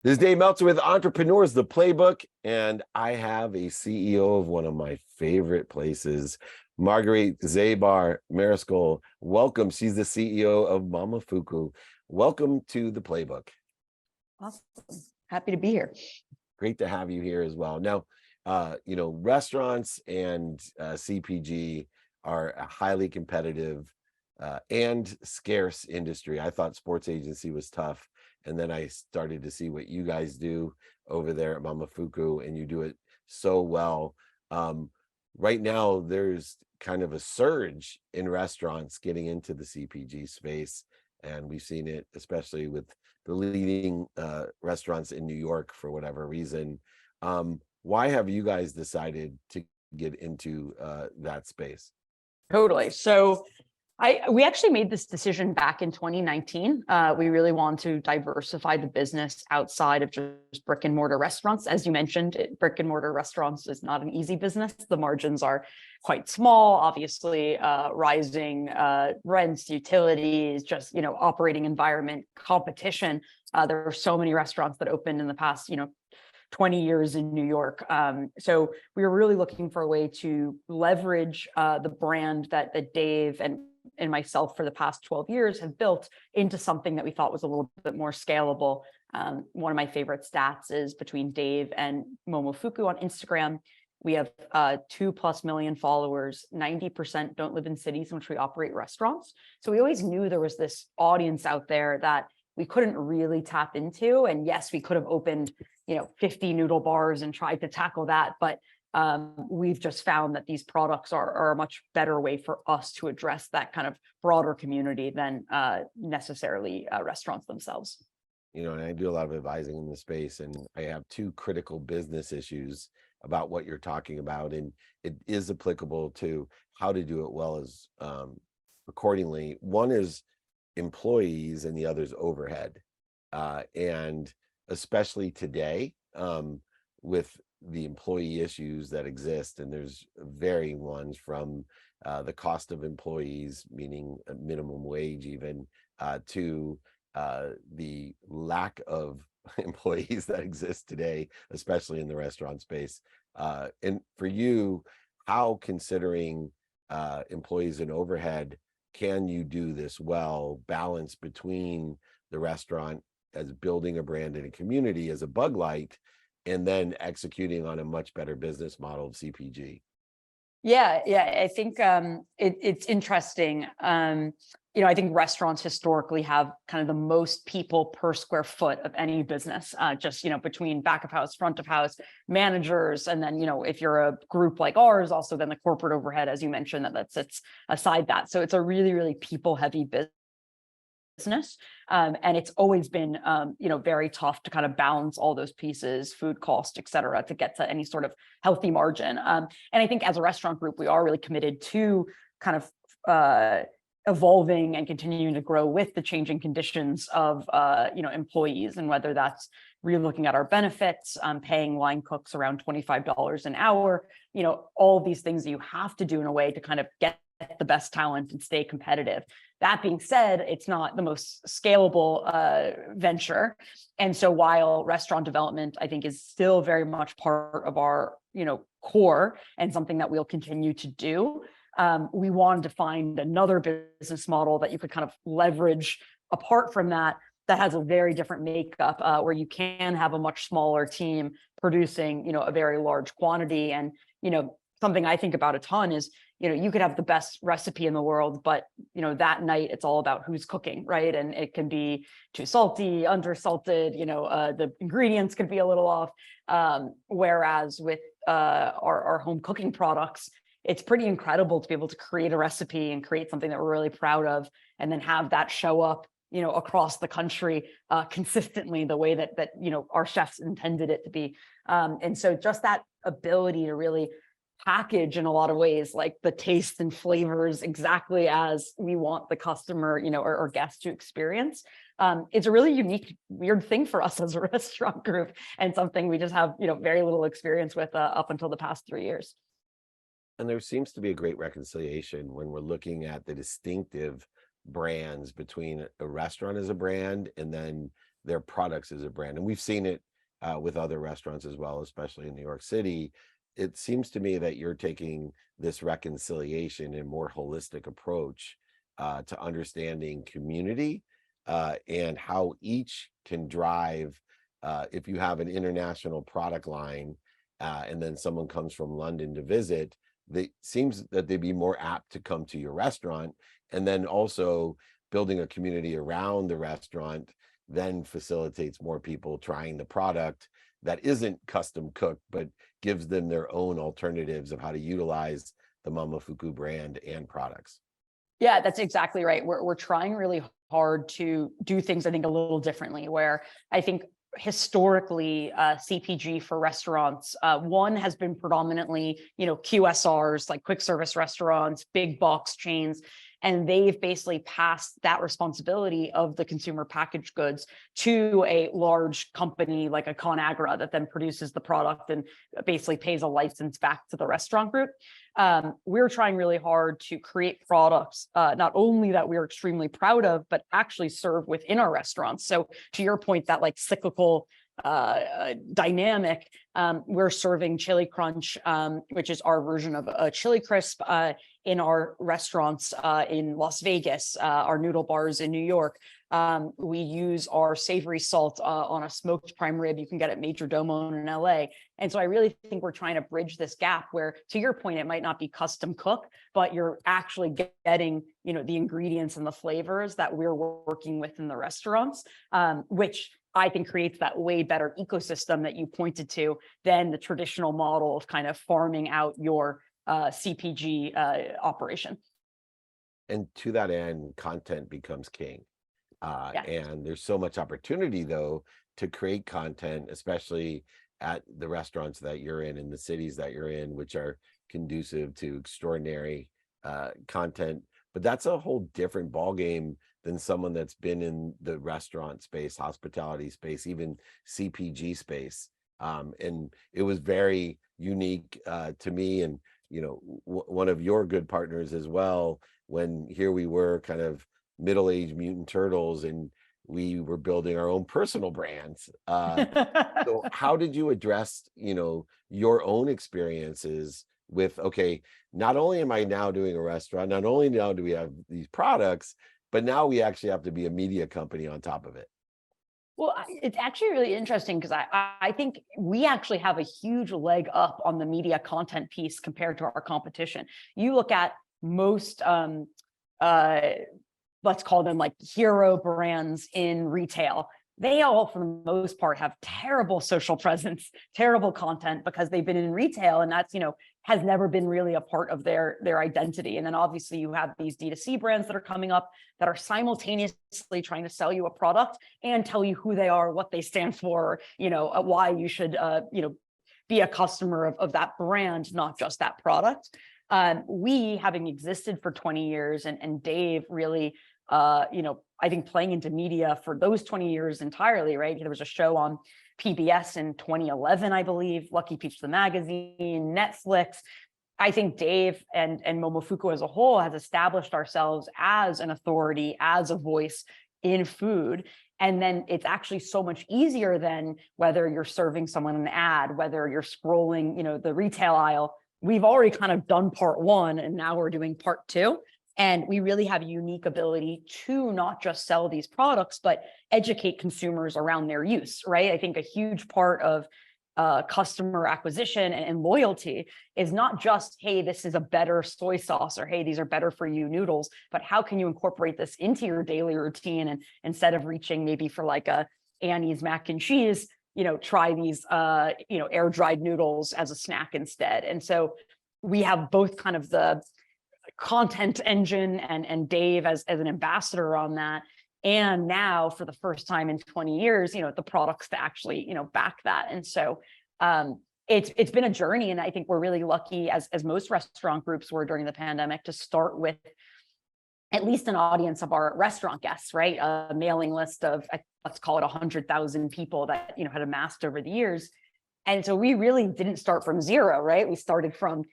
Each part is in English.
This is Dave Meltzer with Entrepreneurs, the Playbook, and I have a CEO of one of my favorite places, Marguerite Zabar, Mariscal. Welcome. She's the CEO of Momofuku. Welcome to the Playbook. Awesome. Happy to be here. Great to have you here as well. Now, restaurants and CPG are a highly competitive and scarce industry. I thought sports agency was tough. And then I started to see what you guys do over there at Momofuku, and you do it so well. Right now, there's kind of a surge in restaurants getting into the CPG space. And we've seen it, especially with the leading restaurants in New York for whatever reason. Why have you guys decided to get into that space? Totally. So we actually made this decision back in 2019. We really want to diversify the business outside of just brick and mortar restaurants. As you mentioned, brick and mortar restaurants is not an easy business. The margins are quite small, obviously, rising rents, utilities, just, operating environment, competition. There are so many restaurants that opened in the past, 20 years in New York. So we were really looking for a way to leverage the brand that Dave and myself for the past 12 years have built into something that we thought was a little bit more scalable. One of my favorite stats is between Dave and Momofuku on Instagram, we have 2+ million followers. 90% don't live in cities in which we operate restaurants. So we always knew there was this audience out there that we couldn't really tap into. And yes, we could have opened 50 noodle bars and tried to tackle that, but we've just found that these products are a much better way for us to address that kind of broader community than necessarily restaurants themselves. And I do a lot of advising in the space, and I have two critical business issues about what you're talking about, and it is applicable to how to do it well as accordingly. One is employees and the other is overhead. And especially today, with the employee issues that exist, and there's varying ones from the cost of employees, meaning a minimum wage even, to the lack of employees that exist today, especially in the restaurant space. And for you, how, considering employees and overhead, can you do this well, balance between the restaurant as building a brand and a community as a bug light, and then executing on a much better business model of CPG? Yeah, I think it's interesting. I think restaurants historically have kind of the most people per square foot of any business, just, between back of house, front of house, managers. And then, if you're a group like ours, also then the corporate overhead, as you mentioned, that sits aside that. So it's a really, really people heavy business. And it's always been, very tough to kind of balance all those pieces, food cost, et cetera, to get to any sort of healthy margin. And I think as a restaurant group, we are really committed to kind of evolving and continuing to grow with the changing conditions of, employees, and whether that's really looking at our benefits, paying line cooks around $25 an hour, all these things that you have to do in a way to kind of get the best talent and stay competitive. That being said, it's not the most scalable venture. And so while restaurant development, I think, is still very much part of our, core and something that we'll continue to do, we wanted to find another business model that you could kind of leverage apart from that has a very different makeup, where you can have a much smaller team producing, a very large quantity. And, something I think about a ton is, you could have the best recipe in the world, but, that night it's all about who's cooking, right? And it can be too salty, undersalted, the ingredients could be a little off. Whereas with our home cooking products, it's pretty incredible to be able to create a recipe and create something that we're really proud of, and then have that show up, across the country consistently the way that our chefs intended it to be. And so just that ability to really package in a lot of ways, like the taste and flavors exactly as we want the customer, or guest to experience. It's a really unique, weird thing for us as a restaurant group, and something we just have, very little experience with up until the past 3 years. And there seems to be a great reconciliation when we're looking at the distinctive brands between a restaurant as a brand and then their products as a brand. And we've seen it with other restaurants as well, especially in New York City. It seems to me that you're taking this reconciliation and more holistic approach to understanding community and how each can drive. If you have an international product line and then someone comes from London to visit, it seems that they'd be more apt to come to your restaurant. And then also building a community around the restaurant then facilitates more people trying the product that isn't custom cooked, but gives them their own alternatives of how to utilize the Momofuku brand and products. Yeah, that's exactly right. We're trying really hard to do things, I think, a little differently, where I think historically CPG for restaurants, one has been predominantly, QSRs, like quick service restaurants, big box chains, and they've basically passed that responsibility of the consumer packaged goods to a large company like a ConAgra that then produces the product and basically pays a license back to the restaurant group. We're trying really hard to create products, not only that we're extremely proud of, but actually serve within our restaurants. So to your point, that like cyclical dynamic, we're serving Chili Crunch, which is our version of a chili crisp, in our restaurants in Las Vegas, our noodle bars in New York. We use our savory salt on a smoked prime rib you can get at Major Domo in LA. And so I really think we're trying to bridge this gap where, to your point, it might not be custom cooked, but you're actually getting, the ingredients and the flavors that we're working with in the restaurants, which I think creates that way better ecosystem that you pointed to than the traditional model of kind of farming out your CPG operation. And to that end, content becomes king. Yeah. And there's so much opportunity, though, to create content, especially at the restaurants that you're in the cities that you're in, which are conducive to extraordinary content. But that's a whole different ballgame than someone that's been in the restaurant space, hospitality space, even CPG space. And it was very unique to me and, one of your good partners as well, when here we were kind of middle-aged mutant turtles and we were building our own personal brands. So how did you address, your own experiences with, okay, not only am I now doing a restaurant, not only now do we have these products, but now we actually have to be a media company on top of it. Well, it's actually really interesting because I think we actually have a huge leg up on the media content piece compared to our competition. You look at most, let's call them like hero brands in retail. They all, for the most part, have terrible social presence, terrible content because they've been in retail, and that's, has never been really a part of their identity. And then obviously you have these D2C brands that are coming up that are simultaneously trying to sell you a product and tell you who they are, what they stand for, why you should, be a customer of that brand, not just that product. We, having existed for 20 years, and Dave really, I think playing into media for those 20 years entirely, right? There was a show on PBS in 2011, I believe, Lucky Peach the Magazine, Netflix. I think Dave and Momofuku as a whole has established ourselves as an authority, as a voice in food. And then it's actually so much easier than whether you're serving someone an ad, whether you're scrolling, the retail aisle. We've already kind of done part one, and now we're doing part two. And we really have a unique ability to not just sell these products, but educate consumers around their use, right? I think a huge part of customer acquisition and loyalty is not just, hey, this is a better soy sauce, or hey, these are better for you noodles, but how can you incorporate this into your daily routine? And instead of reaching maybe for like a Annie's mac and cheese, try these, air dried noodles as a snack instead. And so we have both kind of the content engine and Dave as an ambassador on that. And now for the first time in 20 years, the products to actually, back that. And so it's been a journey. And I think we're really lucky, as most restaurant groups were during the pandemic, to start with at least an audience of our restaurant guests, right? A mailing list of, let's call it 100,000 people that, had amassed over the years. And so we really didn't start from zero, right? We started from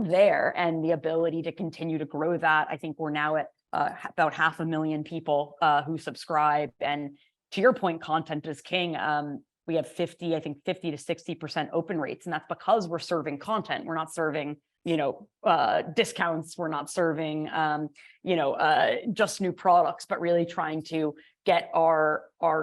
there, and the ability to continue to grow that. I think we're now at about 500,000 people who subscribe, and to your point, content is king. We have 50 to 60% open rates. And that's because we're serving content. We're not serving, discounts. We're not serving, just new products, but really trying to get our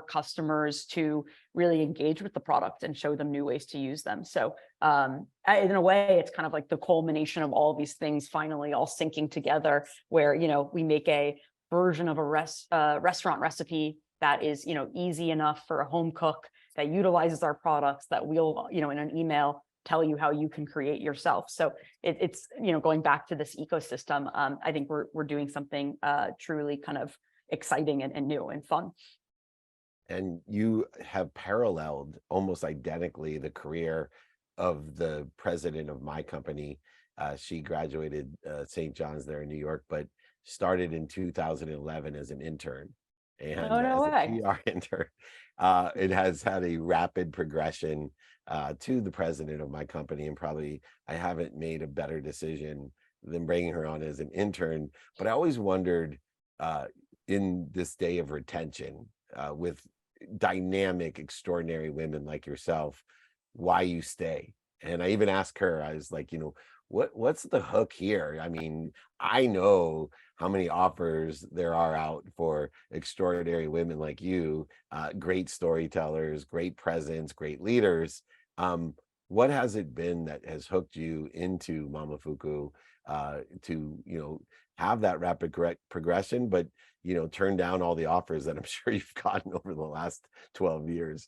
customers to really engage with the product and show them new ways to use them. So in a way, it's kind of like the culmination of all these things finally all syncing together, where, we make a version of a restaurant recipe that is, easy enough for a home cook, that utilizes our products, that we'll, in an email tell you how you can create yourself. So it's, going back to this ecosystem, I think we're doing something truly kind of exciting and new and fun. And you have paralleled almost identically the career of the president of my company. She graduated St. John's there in New York, but started in 2011 as an intern. And Oh, no as a way. PR intern, it has had a rapid progression to the president of my company. And probably I haven't made a better decision than bringing her on as an intern. But I always wondered, in this day of retention, with dynamic, extraordinary women like yourself, why you stay. And I even asked her, I was like, what's the hook here? I mean, I know how many offers there are out for extraordinary women like you, great storytellers, great presence, great leaders. What has it been that has hooked you into Momofuku, to, have that rapid progression, but, turn down all the offers that I'm sure you've gotten over the last 12 years?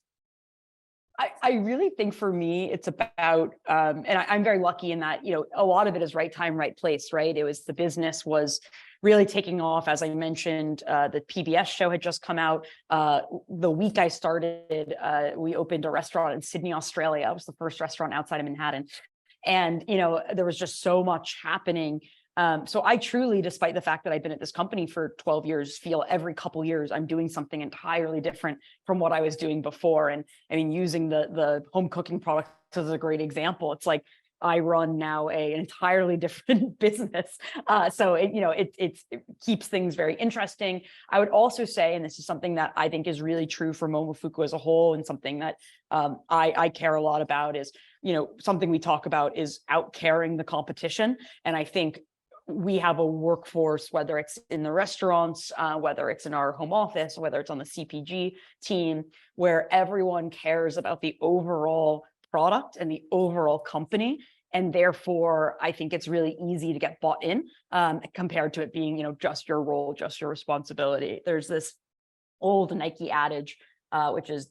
I really think for me, it's about, and I'm very lucky in that, a lot of it is right time, right place, right? It was the business was really taking off. As I mentioned, the PBS show had just come out. The week I started, we opened a restaurant in Sydney, Australia. It was the first restaurant outside of Manhattan. And, there was just so much happening. So I truly, despite the fact that I've been at this company for 12 years, feel every couple years I'm doing something entirely different from what I was doing before. And I mean, using the home cooking products as a great example, it's like I run now an entirely different business. So it keeps things very interesting. I would also say, and this is something that I think is really true for Momofuku as a whole, and something that I care a lot about, is, something we talk about is out caring the competition. And I think we have a workforce, whether it's in the restaurants, whether it's in our home office, whether it's on the CPG team, where everyone cares about the overall product and the overall company. And therefore, I think it's really easy to get bought in, compared to it being, just your role, just your responsibility. There's this old Nike adage, which is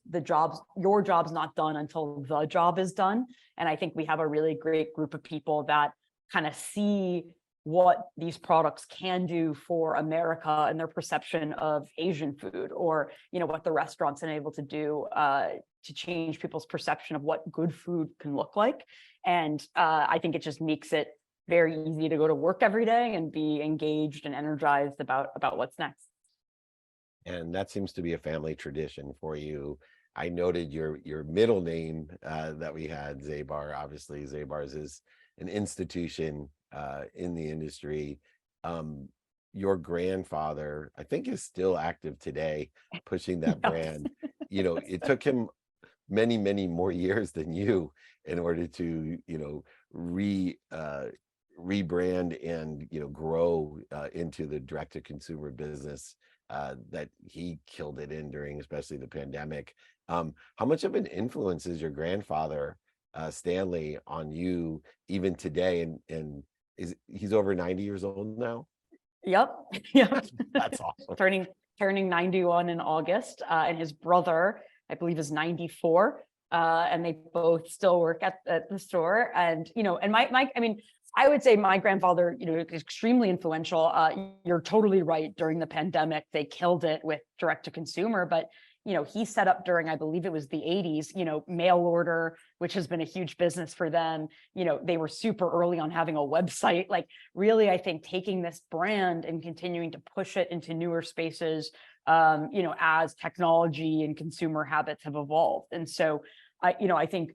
your job's not done until the job is done. And I think we have a really great group of people that kind of see what these products can do for America and their perception of Asian food, or, what the restaurants are able to do to change people's perception of what good food can look like. And I think it just makes it very easy to go to work every day and be engaged and energized about what's next. And that seems to be a family tradition for you. I noted your middle name that we had, Zabar. Obviously, Zabar's is an institution in the industry. Your grandfather, I think, is still active today, pushing that brand. It took him many, many more years than you in order to, rebrand and, grow into the direct-to-consumer business that he killed it in during, especially the pandemic. How much of an influence is your grandfather, Stanley, on you even today? And he's over 90 years old now? Yep. Yep. That's awesome. Turning 91 in August, and his brother, I believe, is 94. And they both still work at the store. And, and I would say my grandfather, is extremely influential. You're totally right. During the pandemic, they killed it with direct to consumer, but he set up during, I believe it was the 80s, mail order, which has been a huge business for them. They were super early on having a website. Like, really, I think taking this brand and continuing to push it into newer spaces, as technology and consumer habits have evolved. And so I think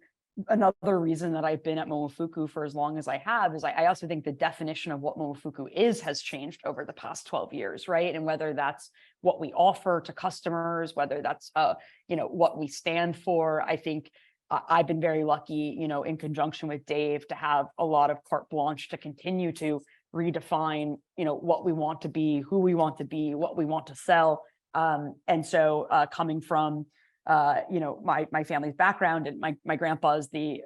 another reason that I've been at Momofuku for as long as I have is I also think the definition of what Momofuku is has changed over the past 12 years, right? And whether that's what we offer to customers, whether that's what we stand for, I think I've been very lucky, in conjunction with Dave, to have a lot of carte blanche to continue to redefine, what we want to be, who we want to be, what we want to sell. And so coming from my family's background, and my grandpa is the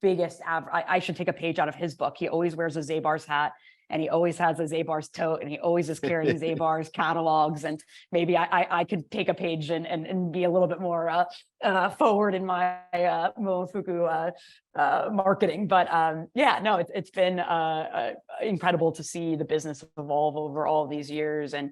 biggest I should take a page out of his book. He always wears a Zabar's hat, and he always has a Zabar's tote, and he always is carrying Zabar's catalogs. And maybe I could take a page and be a little bit more forward in my Momofuku marketing. But it's been incredible to see the business evolve over all of these years. And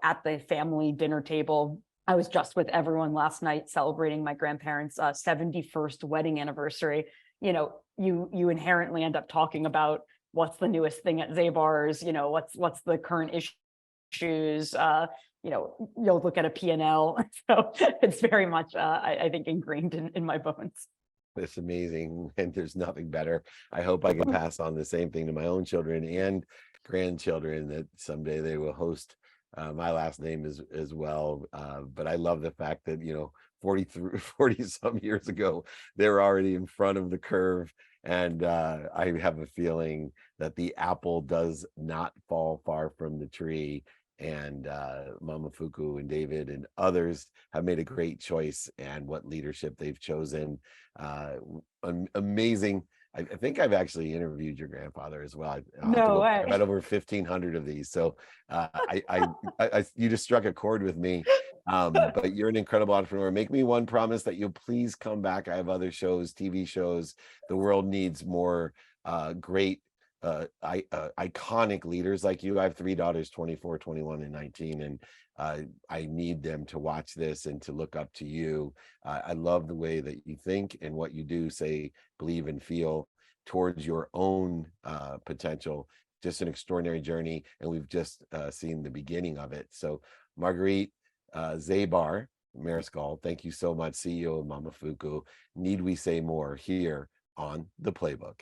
at the family dinner table, I was just with everyone last night celebrating my grandparents' 71st wedding anniversary. You inherently end up talking about what's the newest thing at Zabar's, what's the current issues. You'll look at a P&L. So it's very much, I think, ingrained in my bones. It's amazing, and there's nothing better. I hope I can pass on the same thing to my own children and grandchildren, that someday they will host my last name as well. But I love the fact that 40 some years ago they were already in front of the curve, and I have a feeling that the apple does not fall far from the tree. And Momofuku and David and others have made a great choice, and what leadership they've chosen. Amazing. I think I've actually interviewed your grandfather as well. No way. I've had over 1,500 of these. So you just struck a chord with me. But you're an incredible entrepreneur. Make me one promise that you'll please come back. I have other shows, TV shows. The world needs more great, iconic leaders like you. I have 3 daughters, 24, 21, and 19. And I need them to watch this and to look up to you. I love the way that you think and what you do, say, believe, and feel towards your own potential. Just an extraordinary journey, and we've just seen the beginning of it. So Marguerite Zabar, Mariscal, thank you so much, CEO of Momofuku. Need we say more here on The Playbook?